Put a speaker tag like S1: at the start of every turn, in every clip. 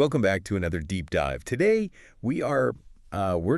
S1: Welcome back to another deep dive. Today, we're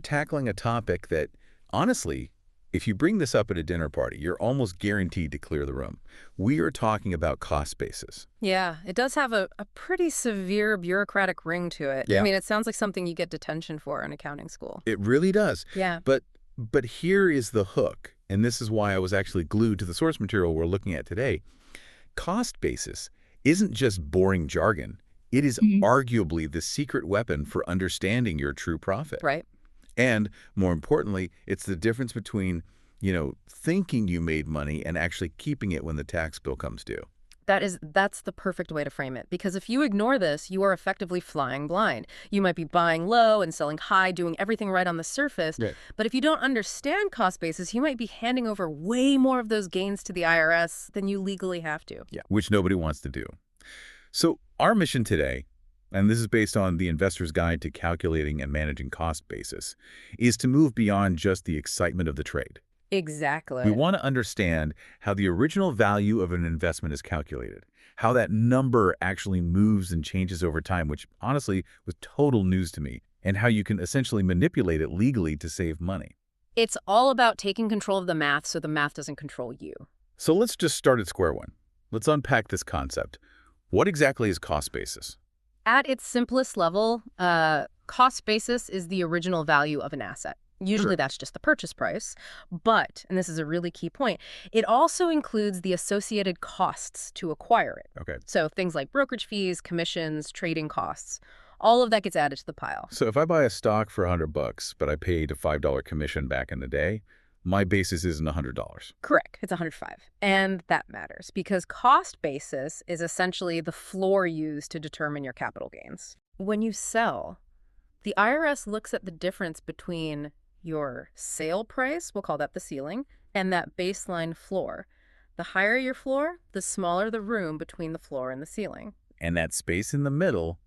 S1: tackling a topic that, honestly, if you bring this up at a dinner party, you're almost guaranteed to clear the room. We are talking about cost basis.
S2: Yeah, it does have a pretty severe bureaucratic ring to it. I
S1: Yeah.
S2: mean, it sounds like something you get detention for in accounting school.
S1: It really does.
S2: Yeah.
S1: But here is the hook, and this is why I was actually glued to the source material we're looking at today. Cost basis isn't just boring jargon. It is arguably the secret weapon for understanding your true profit.
S2: Right.
S1: And more importantly, it's the difference between, thinking you made money and actually keeping it when the tax bill comes due.
S2: That's the perfect way to frame it. Because if you ignore this, you are effectively flying blind. You might be buying low and selling high, doing everything right on the surface.
S1: Right.
S2: But if you don't understand cost basis, you might be handing over way more of those gains to the IRS than you legally have to.
S1: Yeah, which nobody wants to do. So our mission today, and this is based on the Investor's Guide to Calculating and Managing Cost Basis, is to move beyond just the excitement of the trade.
S2: Exactly.
S1: We want to understand how the original value of an investment is calculated, how that number actually moves and changes over time, which honestly was total news to me, and how you can essentially manipulate it legally to save money.
S2: It's all about taking control of the math so the math doesn't control you.
S1: So let's just start at square one. Let's unpack this concept. What exactly is cost basis?
S2: At its simplest level, cost basis is the original value of an asset. Usually that's just the purchase price. But, and this is a really key point, it also includes the associated costs to acquire it.
S1: Okay.
S2: So things like brokerage fees, commissions, trading costs, all of that gets added to the pile.
S1: So if I buy a stock for $100, but I paid a $5 commission back in the day, my basis isn't $100.
S2: Correct. It's 105. And that matters because cost basis is essentially the floor used to determine your capital gains. When you sell, the IRS looks at the difference between your sale price, we'll call that the ceiling, and that baseline floor. The higher your floor, the smaller the room between the floor and the ceiling.
S1: And that space in the middle,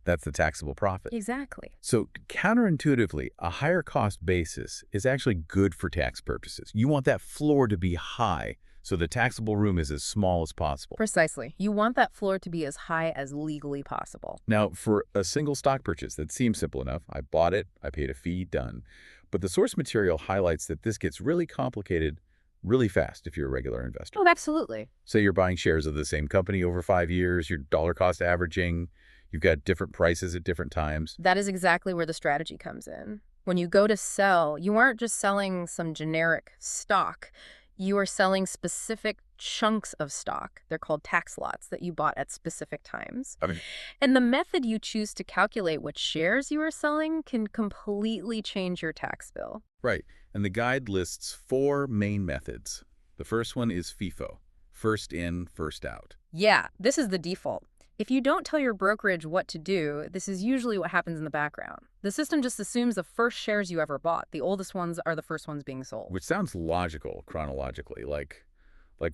S1: that's the taxable profit.
S2: Exactly.
S1: So counterintuitively, a higher cost basis is actually good for tax purposes. You want that floor to be high, so the taxable room is as small as possible.
S2: Precisely. You want that floor to be as high as legally possible.
S1: Now, for a single stock purchase, that seems simple enough. I bought it, I paid a fee, done. But the source material highlights that this gets really complicated really fast if you're a regular investor.
S2: Oh, absolutely.
S1: Say you're buying shares of the same company over 5 years, you're dollar cost averaging, you've got different prices at different times.
S2: That is exactly where the strategy comes in. When you go to sell, you aren't just selling some generic stock. You are selling specific chunks of stock. They're called tax lots that you bought at specific times.
S1: Okay.
S2: And the method you choose to calculate which shares you are selling can completely change your tax bill.
S1: Right. And the guide lists 4 main methods. The first one is FIFO, first in, first out.
S2: Yeah, this is the default. If you don't tell your brokerage what to do, this is usually what happens in the background. The system just assumes the first shares you ever bought. The oldest ones are the first ones being sold.
S1: Which sounds logical chronologically, like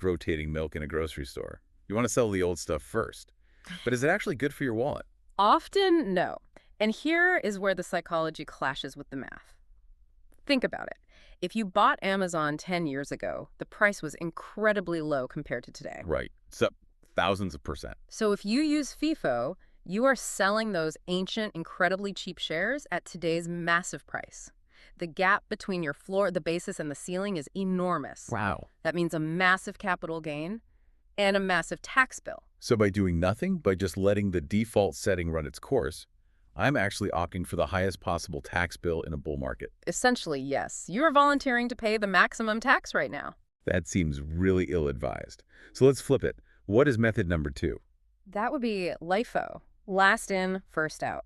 S1: rotating milk in a grocery store. You want to sell the old stuff first. But is it actually good for your wallet?
S2: Often, no. And here is where the psychology clashes with the math. Think about it. If you bought Amazon 10 years ago, the price was incredibly low compared to today.
S1: Right. It's up thousands of %.
S2: So if you use FIFO, you are selling those ancient, incredibly cheap shares at today's massive price. The gap between your floor, the basis, and the ceiling is enormous.
S1: Wow.
S2: That means a massive capital gain and a massive tax bill.
S1: So by doing nothing, by just letting the default setting run its course, I'm actually opting for the highest possible tax bill in a bull market.
S2: Essentially, yes. You are volunteering to pay the maximum tax right now.
S1: That seems really ill-advised. So let's flip it. What is method number 2?
S2: That would be LIFO, last in, first out.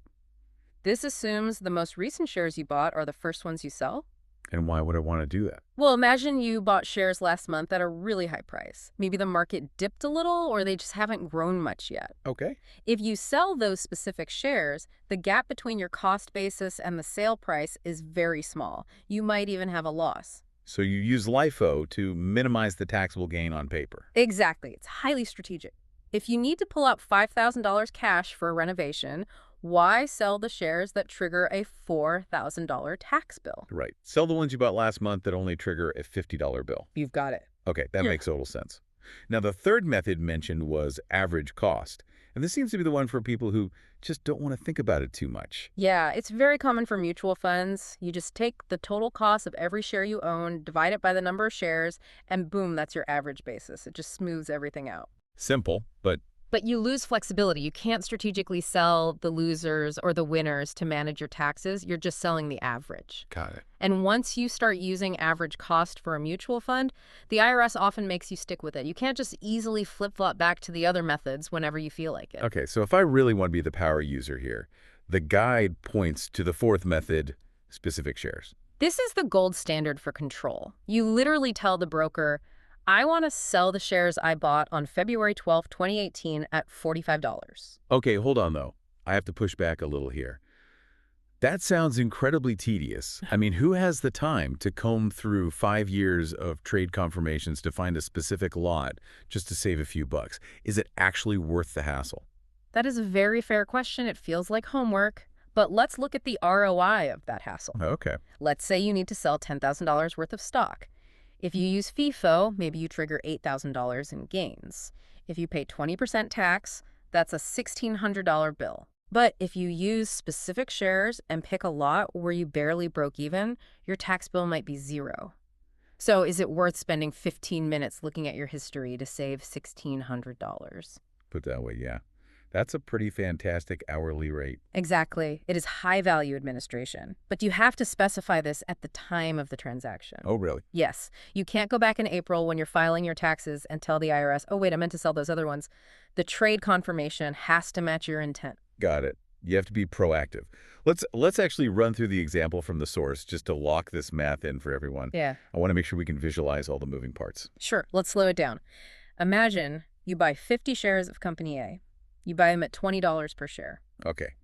S2: This assumes the most recent shares you bought are the first ones you sell.
S1: And why would I want to do that?
S2: Well, imagine you bought shares last month at a really high price. Maybe the market dipped a little or they just haven't grown much yet.
S1: Okay.
S2: If you sell those specific shares, the gap between your cost basis and the sale price is very small. You might even have a loss.
S1: So you use LIFO to minimize the taxable gain on paper.
S2: Exactly. It's highly strategic. If you need to pull out $5,000 cash for a renovation, why sell the shares that trigger a $4,000 tax bill?
S1: Right. Sell the ones you bought last month that only trigger a $50 bill.
S2: You've got it.
S1: Okay, that makes total sense. Now, the third method mentioned was average cost. And this seems to be the one for people who just don't want to think about it too much.
S2: Yeah, it's very common for mutual funds. You just take the total cost of every share you own, divide it by the number of shares, and boom, that's your average basis. It just smooths everything out.
S1: Simple, but
S2: But you lose flexibility. You can't strategically sell the losers or the winners to manage your taxes. You're just selling the average.
S1: got it.
S2: And once you start using average cost for a mutual fund, the IRS often makes you stick with it. You can't just easily flip-flop back to the other methods whenever you feel like it.
S1: Okay, so if I really want to be the power user here, the guide points to the fourth method, specific shares.
S2: This is the gold standard for control. You literally tell the broker, I want to sell the shares I bought on February 12, 2018 at $45.
S1: Okay, hold on, though. I have to push back a little here. That sounds incredibly tedious. I mean, who has the time to comb through 5 years of trade confirmations to find a specific lot just to save a few bucks? Is it actually worth the hassle?
S2: That is a very fair question. It feels like homework. But let's look at the ROI of that hassle.
S1: Okay.
S2: Let's say you need to sell $10,000 worth of stock. If you use FIFO, maybe you trigger $8,000 in gains. If you pay 20% tax, that's a $1,600 bill. But if you use specific shares and pick a lot where you barely broke even, your tax bill might be zero. So is it worth spending 15 minutes looking at your history to save $1,600?
S1: Put that way, yeah. That's a pretty fantastic hourly rate.
S2: Exactly. It is high-value administration. But you have to specify this at the time of the transaction.
S1: Oh, really?
S2: Yes. You can't go back in April when you're filing your taxes and tell the IRS, oh, wait, I meant to sell those other ones. The trade confirmation has to match your intent.
S1: Got it. You have to be proactive. Let's actually run through the example from the source just to lock this math in for everyone.
S2: Yeah.
S1: I want to make sure we can visualize all the moving parts.
S2: Sure. Let's slow it down. Imagine you buy 50 shares of Company A. You buy them at $20 per share.
S1: Okay.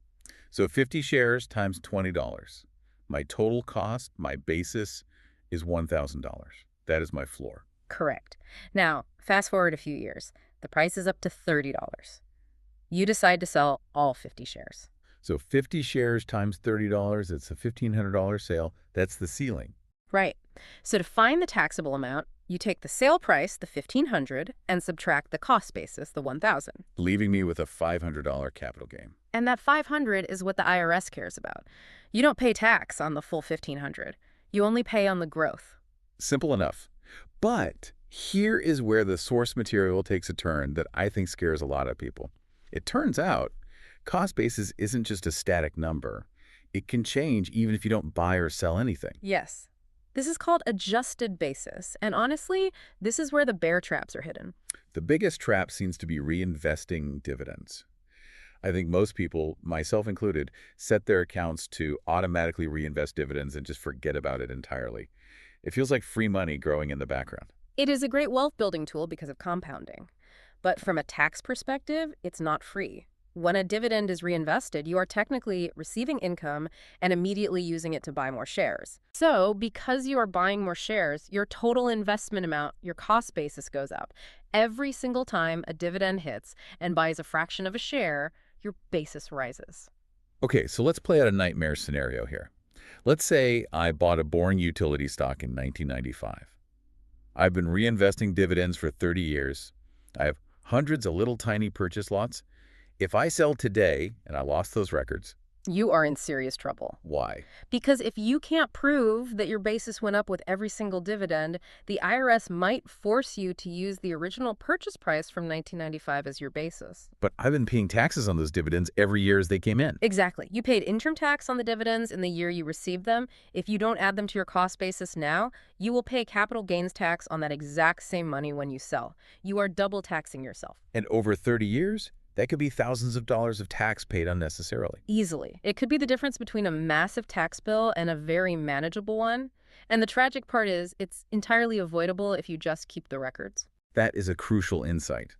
S1: So 50 shares times $20. My total cost, my basis, is $1,000. That is my floor.
S2: Correct. Now, fast forward a few years. The price is up to $30. You decide to sell all 50 shares.
S1: So 50 shares times $30, it's a $1,500 sale. That's the ceiling.
S2: Right. So to find the taxable amount, you take the sale price, the $1,500, and subtract the cost basis, the $1,000.
S1: Leaving me with a $500 capital gain.
S2: And that $500 is what the IRS cares about. You don't pay tax on the full $1,500. You only pay on the growth.
S1: Simple enough. But here is where the source material takes a turn that I think scares a lot of people. It turns out cost basis isn't just a static number. It can change even if you don't buy or sell anything.
S2: Yes. This is called adjusted basis, and honestly, this is where the bear traps are hidden.
S1: The biggest trap seems to be reinvesting dividends. I think most people, myself included, set their accounts to automatically reinvest dividends and just forget about it entirely. It feels like free money growing in the background.
S2: It is a great wealth-building tool because of compounding. But from a tax perspective, it's not free. When a dividend is reinvested, you are technically receiving income and immediately using it to buy more shares. So, because you are buying more shares, your total investment amount, your cost basis goes up. Every single time a dividend hits and buys a fraction of a share, your basis rises.
S1: Okay, so let's play out a nightmare scenario here. Let's say I bought a boring utility stock in 1995. I've been reinvesting dividends for 30 years. I have hundreds of little tiny purchase lots. If I sell today, and I lost those records...
S2: You are in serious trouble.
S1: Why?
S2: Because if you can't prove that your basis went up with every single dividend, the IRS might force you to use the original purchase price from 1995 as your basis.
S1: But I've been paying taxes on those dividends every year as they came in.
S2: Exactly. You paid interim tax on the dividends in the year you received them. If you don't add them to your cost basis now, you will pay capital gains tax on that exact same money when you sell. You are double taxing yourself.
S1: And over 30 years... that could be thousands of dollars of tax paid unnecessarily.
S2: Easily. It could be the difference between a massive tax bill and a very manageable one. And the tragic part is, it's entirely avoidable if you just keep the records.
S1: That is a crucial insight.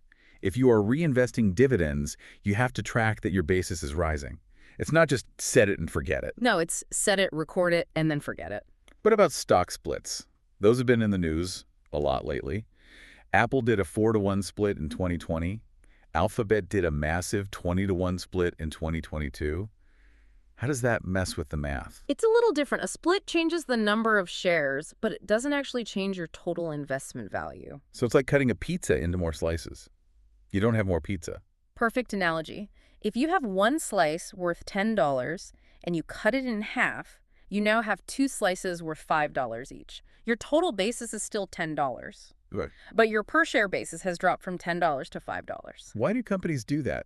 S1: If you are reinvesting dividends, you have to track that your basis is rising. It's not just set it and forget it.
S2: No, it's set it, record it, and then forget it.
S1: What about stock splits? Those have been in the news a lot lately. Apple did a 4-to-1 split in 2020. Alphabet did a massive 20-to-1 split in 2022. How does that mess with the math?
S2: It's a little different. A split changes the number of shares, but it doesn't actually change your total investment value.
S1: So it's like cutting a pizza into more slices. You don't have more pizza.
S2: Perfect analogy. If you have one slice worth $10 and you cut it in half, you now have two slices worth $5 each. Your total basis is still $10.
S1: Right.
S2: But your per share basis has dropped from $10 to $5.
S1: Why do companies do that?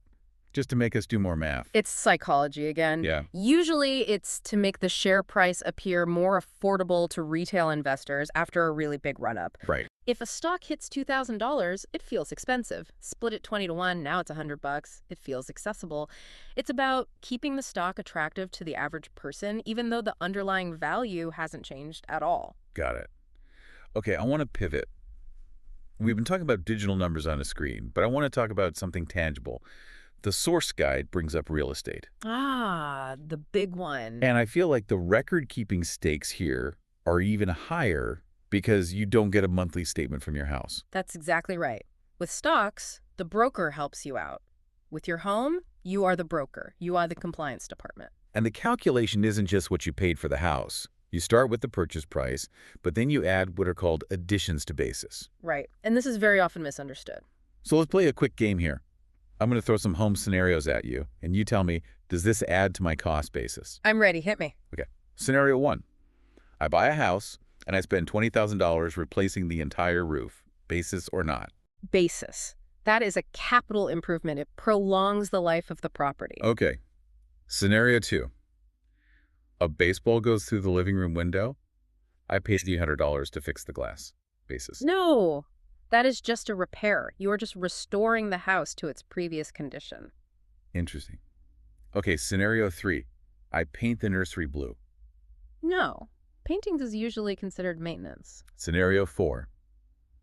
S1: Just to make us do more math.
S2: It's psychology again.
S1: Yeah.
S2: Usually it's to make the share price appear more affordable to retail investors after a really big run-up.
S1: Right.
S2: If a stock hits $2,000, it feels expensive. Split it 20 to 1, now it's $100. It feels accessible. It's about keeping the stock attractive to the average person, even though the underlying value hasn't changed at all.
S1: Got it. Okay, I want to pivot. We've been talking about digital numbers on a screen, but I want to talk about something tangible. The source guide brings up real estate.
S2: Ah, the big one.
S1: And I feel like the record-keeping stakes here are even higher because you don't get a monthly statement from your house.
S2: That's exactly right. With stocks, the broker helps you out. With your home, you are the broker. You are the compliance department.
S1: And the calculation isn't just what you paid for the house. You start with the purchase price, but then you add what are called additions to basis.
S2: Right. And this is very often misunderstood.
S1: So let's play a quick game here. I'm going to throw some home scenarios at you, and you tell me, does this add to my cost basis?
S2: I'm ready. Hit me.
S1: Okay. Scenario 1. I buy a house, and I spend $20,000 replacing the entire roof, basis or not.
S2: Basis. That is a capital improvement. It prolongs the life of the property.
S1: Okay. Scenario 2. A baseball goes through the living room window. I pay $300 to fix the glass, basis.
S2: No, that is just a repair. You are just restoring the house to its previous condition.
S1: Interesting. Okay, scenario 3. I paint the nursery blue.
S2: No, paintings is usually considered maintenance.
S1: Scenario 4.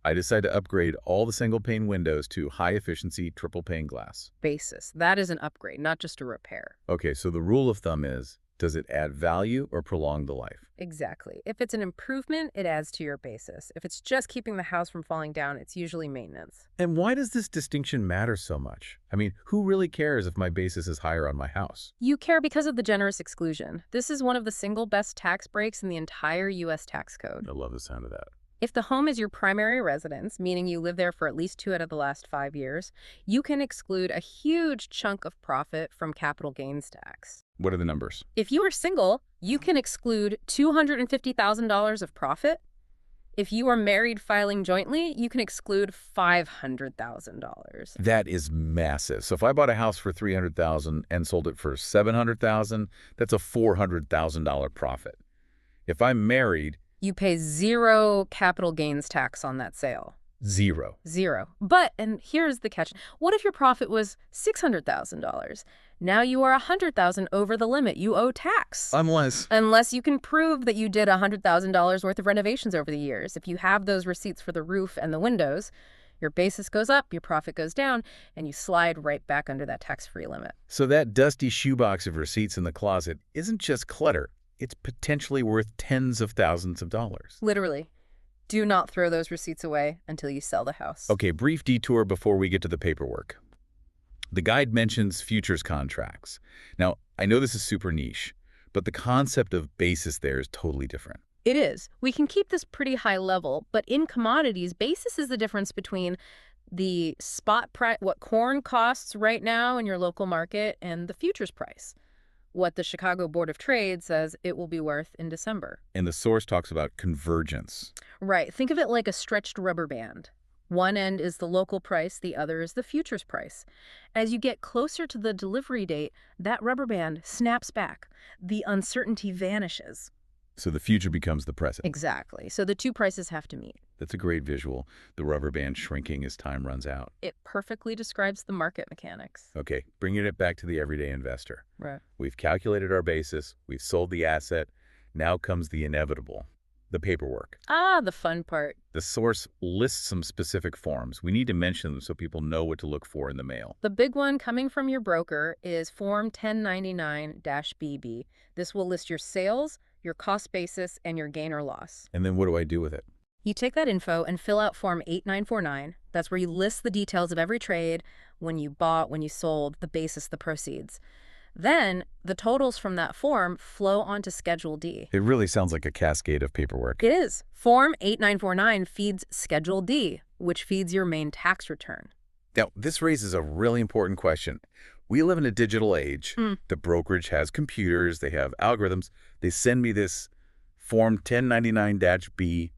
S1: I decide to upgrade all the single-pane windows to high-efficiency triple-pane glass.
S2: Basis. That is an upgrade, not just a repair.
S1: Okay, so the rule of thumb is, does it add value or prolong the life?
S2: Exactly. If it's an improvement, it adds to your basis. If it's just keeping the house from falling down, it's usually maintenance.
S1: And why does this distinction matter so much? I mean, who really cares if my basis is higher on my house?
S2: You care because of the generous exclusion. This is one of the single best tax breaks in the entire U.S. tax code.
S1: I love the sound of that.
S2: If the home is your primary residence, meaning you live there for at least 2 out of the last 5 years, you can exclude a huge chunk of profit from capital gains tax.
S1: What are the numbers?
S2: If you are single, you can exclude $250,000 of profit. If you are married filing jointly, you can exclude $500,000.
S1: That is massive. So if I bought a house for $300,000 and sold it for $700,000, that's a $400,000 profit. If I'm married,
S2: you pay 0 capital gains tax on that sale.
S1: 0.
S2: 0. But, and here's the catch, what if your profit was $600,000? Now you are $100,000 over the limit. You owe tax. Unless you can prove that you did $100,000 worth of renovations over the years. If you have those receipts for the roof and the windows, your basis goes up, your profit goes down, and you slide right back under that tax-free limit.
S1: So that dusty shoebox of receipts in the closet isn't just clutter. It's potentially worth tens of thousands of dollars.
S2: Literally. Do not throw those receipts away until you sell the house.
S1: Okay, brief detour before we get to the paperwork. The guide mentions futures contracts. Now, I know this is super niche, but the concept of basis there is totally different.
S2: It is. We can keep this pretty high level, but in commodities, basis is the difference between the spot price, what corn costs right now in your local market, and the futures price, what the Chicago Board of Trade says it will be worth in December.
S1: And the source talks about convergence.
S2: Right. Think of it like a stretched rubber band. One end is the local price, the other is the futures price. As you get closer to the delivery date, that rubber band snaps back. The uncertainty vanishes.
S1: So the future becomes the present.
S2: Exactly. So the two prices have to meet.
S1: That's a great visual. The rubber band shrinking as time runs out.
S2: It perfectly describes the market mechanics.
S1: Okay, bringing it back to the everyday investor.
S2: Right.
S1: We've calculated our basis. We've sold the asset. Now comes the inevitable, the paperwork.
S2: Ah, the fun part.
S1: The source lists some specific forms. We need to mention them so people know what to look for in the mail.
S2: The big one coming from your broker is Form 1099-BB. This will list your sales, your cost basis, and your gain or loss.
S1: And then what do I do with it?
S2: You take that info and fill out Form 8949. That's where you list the details of every trade, when you bought, when you sold, the basis, the proceeds. Then the totals from that form flow onto Schedule D.
S1: It really sounds like a cascade of paperwork.
S2: It is. Form 8949 feeds Schedule D, which feeds your main tax return.
S1: Now, this raises a really important question. We live in a digital age. The brokerage has computers. They have algorithms. They send me this Form 1099-B.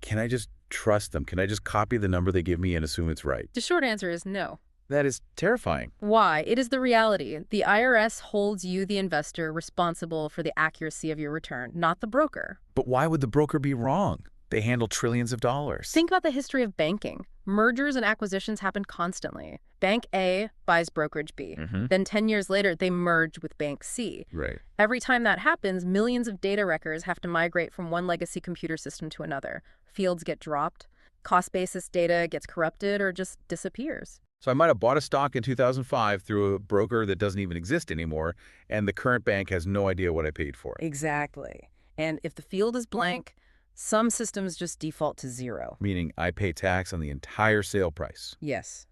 S1: Can I just trust them? Can I just copy the number they give me and assume it's right?
S2: The short answer is no.
S1: That is terrifying.
S2: Why? It is the reality. The IRS holds you, the investor, responsible for the accuracy of your return, not the broker.
S1: But why would the broker be wrong? They handle trillions of dollars.
S2: Think about the history of banking. Mergers and acquisitions happen constantly. Bank A buys brokerage B. Then 10 years later, they merge with Bank C.
S1: Right.
S2: Every time that happens, millions of data records have to migrate from one legacy computer system to another. Fields get dropped, cost basis data gets corrupted or just disappears.
S1: So I might have bought a stock in 2005 through a broker that doesn't even exist anymore, and the current bank has no idea what I paid for it.
S2: Exactly. And if the field is blank, some systems just default to zero.
S1: Meaning I pay tax on the entire sale price.
S2: Yes.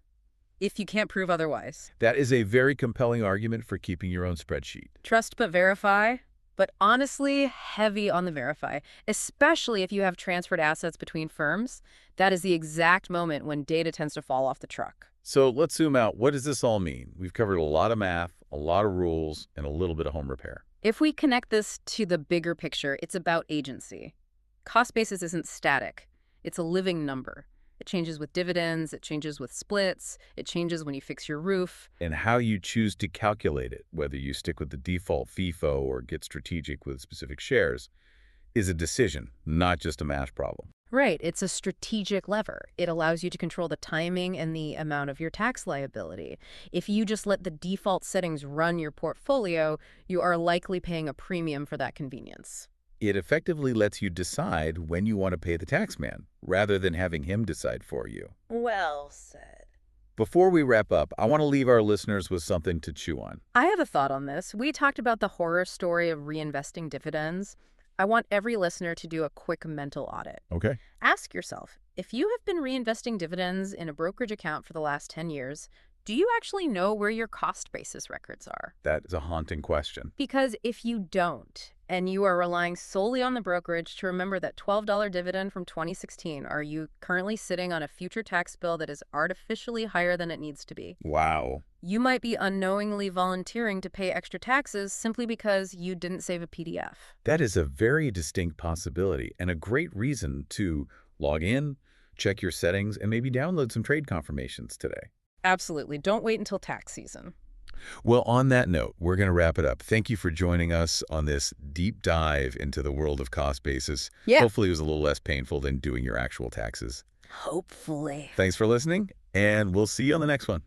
S2: If you can't prove otherwise.
S1: That is a very compelling argument for keeping your own spreadsheet.
S2: Trust but verify, but honestly, heavy on the verify, especially if you have transferred assets between firms. That is the exact moment when data tends to fall off the truck.
S1: So let's zoom out. What does this all mean? We've covered a lot of math, a lot of rules, and a little bit of home repair.
S2: If we connect this to the bigger picture, it's about agency. Cost basis isn't static. It's a living number. It changes with dividends, it changes with splits, it changes when you fix your roof.
S1: And how you choose to calculate it, whether you stick with the default FIFO or get strategic with specific shares, is a decision, not just a math problem.
S2: Right, it's a strategic lever. It allows you to control the timing and the amount of your tax liability. If you just let the default settings run your portfolio, you are likely paying a premium for that convenience.
S1: It effectively lets you decide when you want to pay the tax man, rather than having him decide for you.
S2: Well said.
S1: Before we wrap up, I want to leave our listeners with something to chew on.
S2: I have a thought on this. We talked about the horror story of reinvesting dividends. I want every listener to do a quick mental audit.
S1: Okay.
S2: Ask yourself, if you have been reinvesting dividends in a brokerage account for the last 10 years, do you actually know where your cost basis records are?
S1: That is a haunting question.
S2: Because if you don't, and you are relying solely on the brokerage to remember that $12 dividend from 2016, are you currently sitting on a future tax bill that is artificially higher than it needs to be?
S1: Wow.
S2: You might be unknowingly volunteering to pay extra taxes simply because you didn't save a PDF.
S1: That is a very distinct possibility and a great reason to log in, check your settings, and maybe download some trade confirmations today.
S2: Absolutely. Don't wait until tax season.
S1: Well, on that note, we're going to wrap it up. Thank you for joining us on this deep dive into the world of cost basis.
S2: Yeah.
S1: Hopefully it was a little less painful than doing your actual taxes.
S2: Hopefully.
S1: Thanks for listening, and we'll see you on the next one.